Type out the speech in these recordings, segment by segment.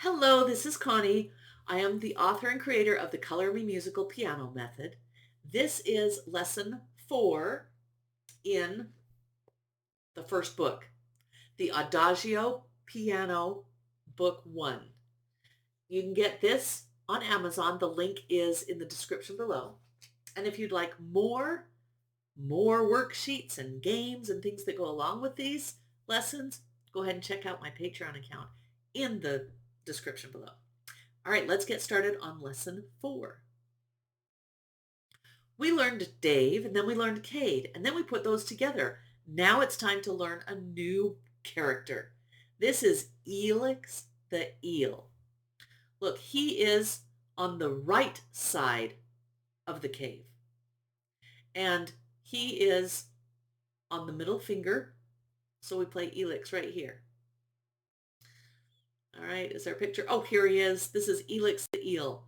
Hello, this is Connie. I am the author and creator of the Color Me Musical Piano Method. This is lesson 4 in the first book, the Adagio Piano Book 1. You can get this on Amazon. The link is in the description below. And if you'd like more worksheets and games and things that go along with these lessons, go ahead and check out my Patreon account in the description below. All right, let's get started on lesson 4. We learned Dave, and then we learned Cade, and then we put those together. Now it's time to learn a new character. This is Elix the eel. Look, he is on the right side of the cave, and he is on the middle finger, so we play Elix right here. All right, is there a picture? Oh, here he is. This is Elix the eel.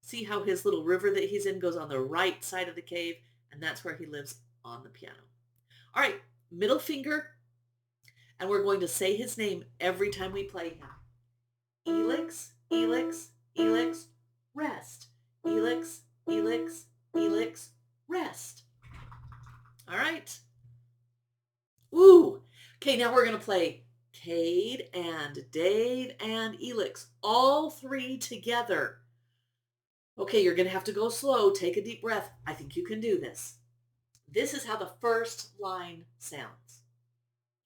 See how his little river that he's in goes on the right side of the cave, and that's where he lives on the piano. All right, middle finger, and we're going to say his name every time we play him. Elix, Elix, Elix, rest. Elix, Elix, Elix, rest. All right. Ooh. Okay, now we're going to play Cade and Dave and Elix, all three together. Okay, you're going to have to go slow. Take a deep breath. I think you can do this. This is how the first line sounds.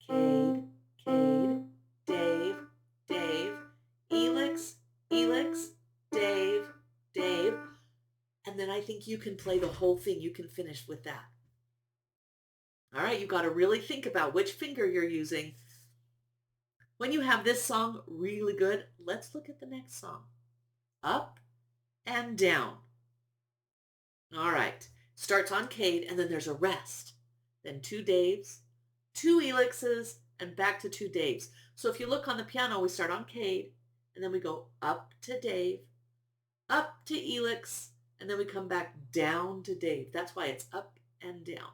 Cade, Cade, Dave, Dave, Elix, Elix, Dave, Dave. And then I think you can play the whole thing. You can finish with that. All right, you've got to really think about which finger you're using. When you have this song really good, let's look at the next song. Up and down. All right, starts on Cade, and then there's a rest. Then 2 Daves, 2 Elixes, and back to 2 Daves. So if you look on the piano, we start on Cade, and then we go up to Dave, up to Elix, and then we come back down to Dave. That's why it's up and down.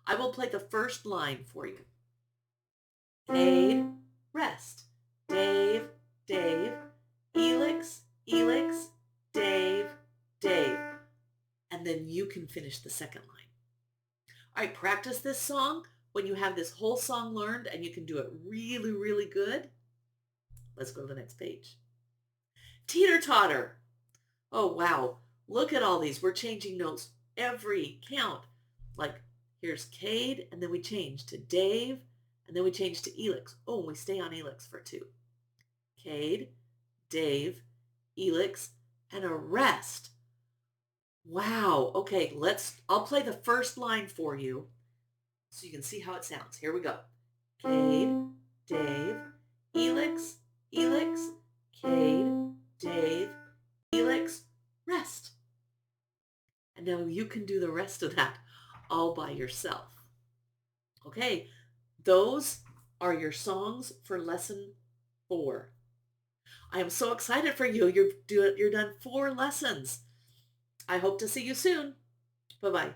I will play the first line for you. Cade, rest. Dave, Dave, Elix, Elix, Dave, Dave. And then you can finish the second line. All right, practice this song. When you have this whole song learned and you can do it really, really good, let's go to the next page. Teeter-totter. Oh, wow. Look at all these. We're changing notes every count. Like, here's Cade, and then we change to Dave, and then we change to Elix. Oh, and we stay on Elix for 2. Cade, Dave, Elix, and a rest. Wow. Okay, I'll play the first line for you so you can see how it sounds. Here we go. Cade, Dave, Elix, Elix, Cade, Dave, Elix, rest. And now you can do the rest of that all by yourself. Okay, those are your songs for lesson 4. I am so excited for you. You're done 4 lessons. I hope to see you soon. Bye-bye.